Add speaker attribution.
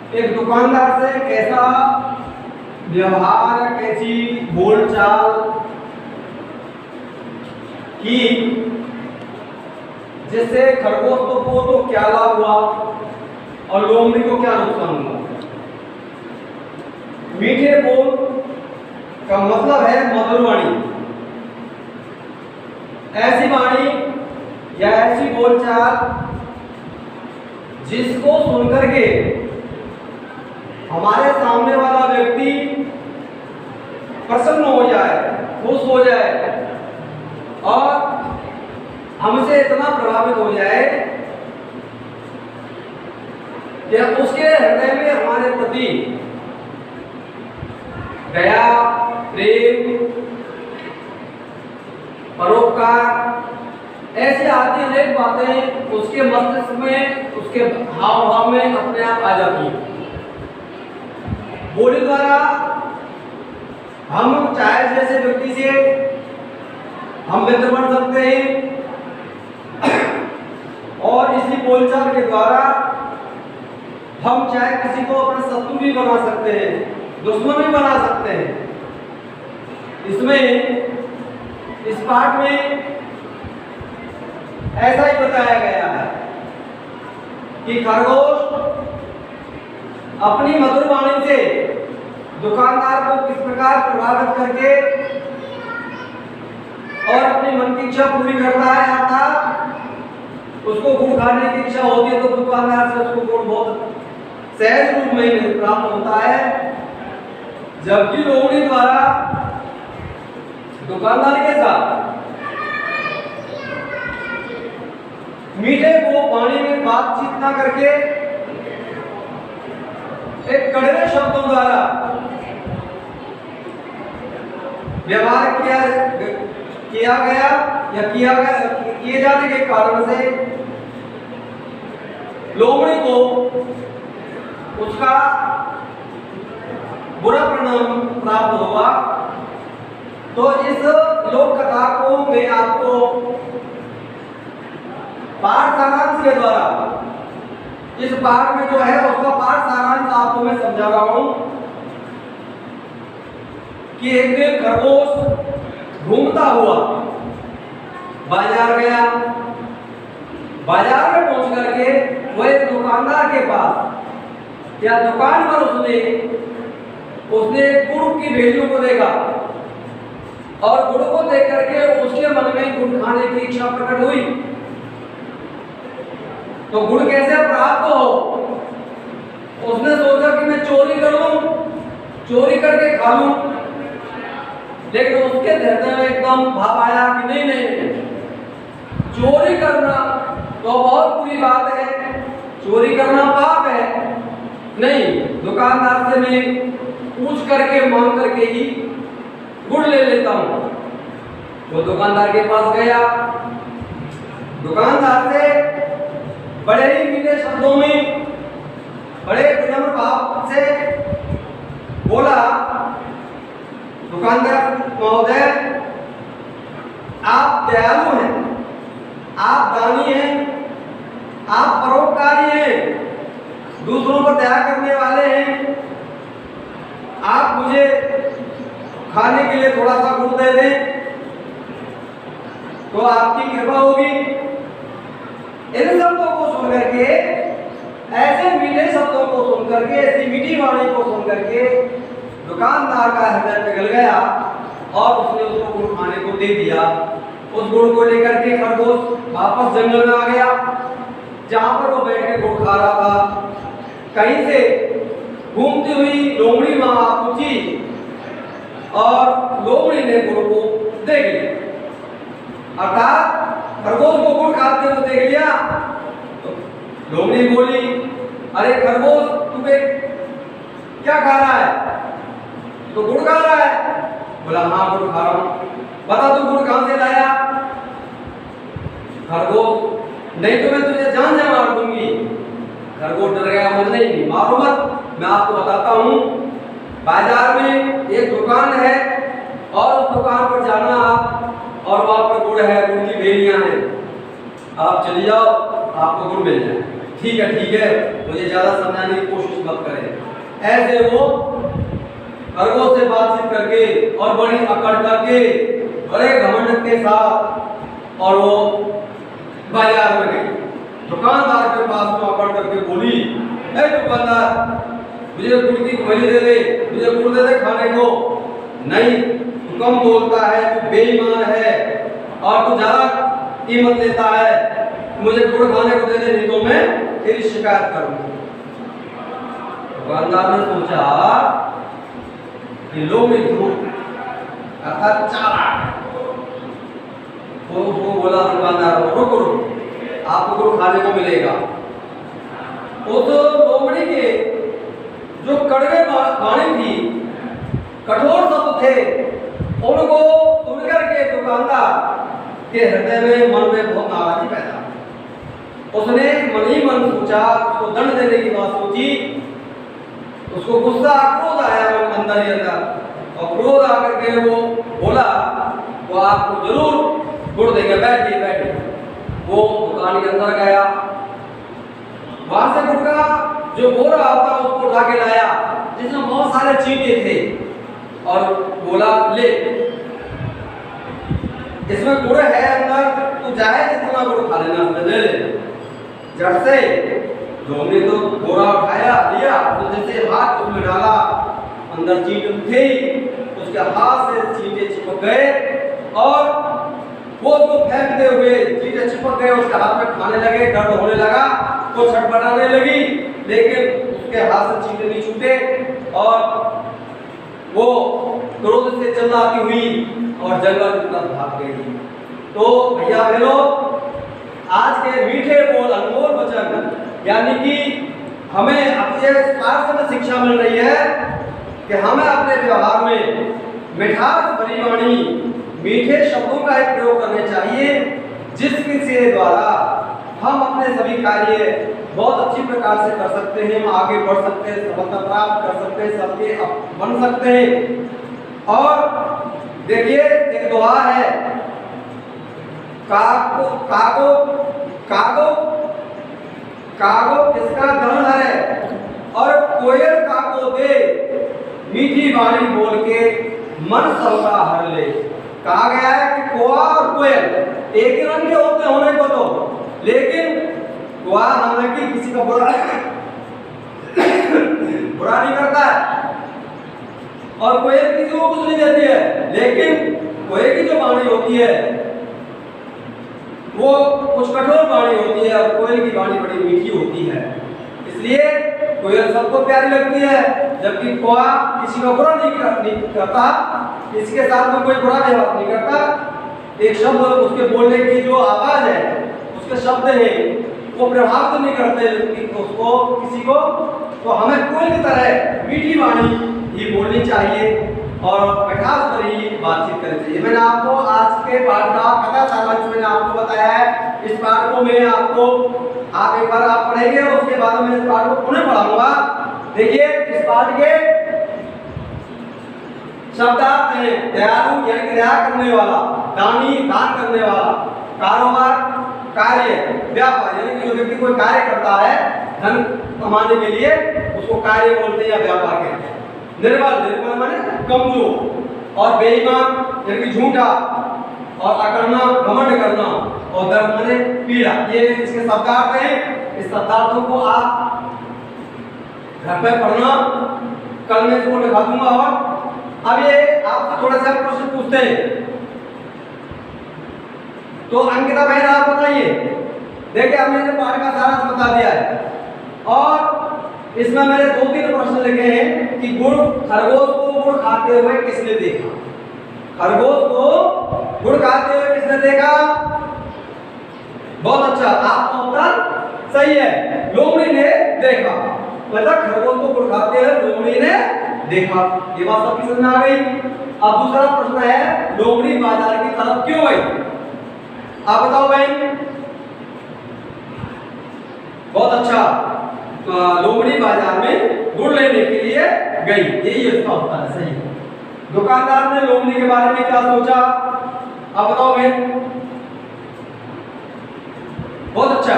Speaker 1: एक दुकानदार से कैसा व्यवहार, कैसी बोलचाल की जिससे खरगोश को तो क्या लाभ हुआ और लोमड़ी को क्या नुकसान हुआ। मीठे बोल का मतलब है मधुर वाणी। ऐसी वाणी या ऐसी बोलचाल जिसको सुनकर के हमारे सामने वाला व्यक्ति प्रसन्न हो जाए, खुश हो जाए और हमसे इतना प्रभावित हो जाए कि उसके हृदय में हमारे प्रति दया, प्रेम, परोपकार ऐसी आती अनेक बातें उसके मस्तिष्क में, उसके हाव भाव में अपने आप आ जाती हैं। बोली द्वारा हम चाहे जैसे व्यक्ति से हम मित्र बन सकते हैं और इसी बोलचाल के द्वारा हम चाहे किसी को अपना शत्रु भी बना सकते हैं, दुश्मन भी बना सकते हैं। इसमें इस पाठ में ऐसा ही बताया गया है कि खरगोश अपनी मधुर वाणी से दुकानदार को किस प्रकार प्रभावित करके और अपनी मन की इच्छा पूरी करता है। आता उसको गुड़ खाने की इच्छा होती है तो दुकानदार से उसको गुड़ बहुत सहज रूप में प्राप्त होता है, जबकि लोमड़ी द्वारा दुकानदार के साथ मीठे वो वाणी में बातचीत ना करके एक कड़वे शब्दों द्वारा व्यवहार किया गया या किए जाने के कारण से लोमड़ी को उसका बुरा परिणाम प्राप्त हुआ। तो इस लोक कथा को मैं आपको पाठ सारांश के द्वारा, इस पाठ में जो है उसका पाठ सारांश आपको मैं समझा रहा हूं कि एक दिन खरगोश घूमता हुआ बाजार गया। बाजार में पहुंच करके वह एक दुकानदार के पास या दुकान पर उसने गुड़ की भेलियों को देखा और गुड़ को देख करके उसके मन में गुड़ खाने की इच्छा प्रकट हुई। तो गुड़ कैसे प्राप्त हो, उसने सोचा कि मैं चोरी कर लूं, चोरी करके खा लूं। लेकिन उसके हृदय में एकदम भाव आया कि नहीं नहीं, चोरी करना तो बहुत बुरी बात है, चोरी करना पाप है। नहीं, दुकानदार से मैं पूछ करके मांग करके ही गुड़ ले लेता हूं। वो दुकानदार के पास गया, दुकानदार से बड़े ही मीठे शब्दों में, बड़े विनम्र भाव से बोला, दुकानदार महोदय, आप दयालु हैं, आप दानी हैं, आप परोपकारी हैं, दूसरों पर दया करने वाले हैं। आप मुझे खाने के लिए थोड़ा सा गुड़ दे दें तो आपकी कृपा होगी। इन शब्दों को सुन करके, ऐसे मीठे शब्दों को सुन करके, ऐसी मीठी वाणी को सुन करके दुकानदार का हृदय पिघल गया और उसने उसको गुड़ खाने को दे दिया। उस गुड़ को लेकर के खरगोश वापस जंगल में आ गया, जहां पर वो बैठ के गुड़ खा रहा था। कहीं से घूमती हुई लोमड़ी वहां पहुंची और लोमड़ी ने गुड़ को देख लिया, अर्थात खरगोश को गुड़ खाते हुए देख लिया। तो लोमड़ी बोली, अरे खरगोश, तू क्या खा रहा है? तो गुड़ खा रहा है। बोला, हाँ गुड़ खा रहा हूं। बता तू गुड़ कहां से लाया? खरगोश, नहीं तो मैं तुझे जान से मार दूंगी। खरगोश डर गया, बोला, नहीं मारो मत, मैं आपको बताता हूं। बाजार में एक दुकान है और उस दुकान पर जाना आप, और वहां पर गुड़ है, गुड़ की भेलियां हैं, आप चले जाओ, आपको गुड़ मिल जाए। ठीक है, मुझे ज्यादा समझाने की कोशिश मत करें। ऐसे वो खरगोश से बातचीत करके और बड़ी अकड़ करके बड़े घमंड के साथ और वो बाजार में गई। दुकानदार के पास में अकड़ करके बोली, ए दुकानदार, मुझे गुड़ की गोली दे दे, मुझे गुड़ दे दे खाने को। नहीं, तू कम बोलता है, तू बेईमान है और तू ज्यादा कीमत लेता है, मुझे गुड़ खाने को दे दे, नहीं तो मैं तेरी शिकायत करूंगा। दुकानदार ने सोचा कि लोग अर्थात चालाक, वो बोला दुकानदार को, रुको आपको गुड़ खाने को मिलेगा। वो तो लोमड़ी के जो कड़वे वाणी थी, कठोर शब्द थे, उनको सुनकर के दुकानदार के हृदय में मन में बहुत नाराजगी पैदा। उसने मन ही मन सोचा, उसको दंड देने की बात सोची, उसको गुस्सा क्रोध आया मन अंदर ही अंदर, और क्रोध आकर के वो बोला, वो आपको जरूर गुड़ देंगे, बैठिए। वो दुकान के अंदर गया, वहां से गुड़ का जो बोरा होता उसको उठा के लाया, जिसमें बहुत सारे चींटे थे, और बोला, ले इसमें गुड़ है अंदर, तू चाहे जितना गुड़ खा लेना, उसमें ले ले। जट से लोमड़ी तो बोरा उठाया, लिया, तो जैसे हाथ उसमें डाला, अंदर चींटे थे, उसके हाथ से चींटे चिपक गए और वो उसको फेंकते हुए चींटे चिपक गए, उसके हाथ में खाने लगे, दर्द होने लगा, वो छटपटाने लगी, लेकिन उसके हाथ से चींटे नहीं छूटे और वो क्रोध से चिल्लाती हुई और जंगल की तरफ भाग गई। तो भैया बहनों, आज के मीठे बोल अनमोल वचन, यानी कि हमें अपने इस पाठ से शिक्षा मिल रही है कि हमें अपने व्यवहार में मिठास भरी वाणी, मीठे शब्दों का एक प्रयोग करने चाहिए, जिसके द्वारा हम अपने सभी कार्य बहुत अच्छी प्रकार से कर सकते हैं, हम आगे बढ़ सकते हैं, सफलता प्राप्त कर सकते हैं, सबके बन सकते हैं। और देखिए एक दोहा है, कागो किसका धन है और कोयल काको दे, मीठी वाणी बोल के मन सबका हर ले। कहा गया है कि कौवा और कोयल एक ही रंग के होते होने को तो, लेकिन कौवा हालांकि किसी का बुरा नहीं करता है और कोयल किसी को कुछ नहीं देती है, लेकिन कोयल की जो वाणी होती है वो कुछ कठोर वाणी होती है और कोयल की वाणी बड़ी मीठी होती है। इसलिए कोयल सबको प्यारी लगती है, जबकि कौवा किसी का बुरा नहीं करता, किसी के साथ में कोई बुरा व्यवहार नहीं करता। एक शब्द उसके बोलने की जो आवाज है, उसके शब्द है, वो प्रभावित नहीं करते उसको किसी को। तो हमें कोयल की तरह मीठी वाणी ही बोलनी चाहिए और मिठास भरी बातचीत करनी चाहिए। मैंने आपको आज के पाठ का कथा सारांश मैंने आपको बताया है। इस पाठ को मैं आपको आप एक बार आप पढ़ेंगे, उसके बाद मैं इस पाठ को पुनः पढ़ाऊंगा। देखिए इस पाठ के शब्दार्थ हैं, दयालु यानी दया करने वाला, दानी दान करने वाला, कारोबार कार्य, व्यापार यानी कि जो व्यक्ति कोई कार्य करता है धन कमाने के लिए, उसको कार्य बोलते हैं या व्यापार कहते हैं। निर्बल माने कमजोर, और बेईमान यानी कि झूठा, और अकड़ना घमंड करना, और दर्द माने पीड़ा। ये इसके शब्दार्थ हैं। इस शब्दार्थों को आप घर पे पढ़ना, कल मैं इसको लिखा दूंगा। और अब ये आपसे थोड़ा सा प्रश्न पूछते हैं, तो अंकिता बहन आप बताइए। देखिए हमने जो पाठ का सारांश बता दिया है और इसमें मैंने 2-3 प्रश्न लिखे हैं कि खरगोश को गुड़ खाते हुए किसने देखा? खरगोश को गुड़ खाते हुए किसने देखा? बहुत अच्छा, आपका उत्तर सही है, लोमड़ी ने देखा। मतलब खरगोश को गुड़ खाते हुए लोमड़ी ने देखा। ये बात सबकी समझ में आ गई। अब दूसरा प्रश्न है, लोमड़ी बाजार की तरफ क्यों गई? आप बताओ भाई। बहुत अच्छा, लोमड़ी बाजार में गुड़ लेने के लिए गई, यही इसका उत्तर है, सही। दुकानदार ने लोमड़ी के बारे में क्या सोचा? आप बताओ भाई। बहुत अच्छा,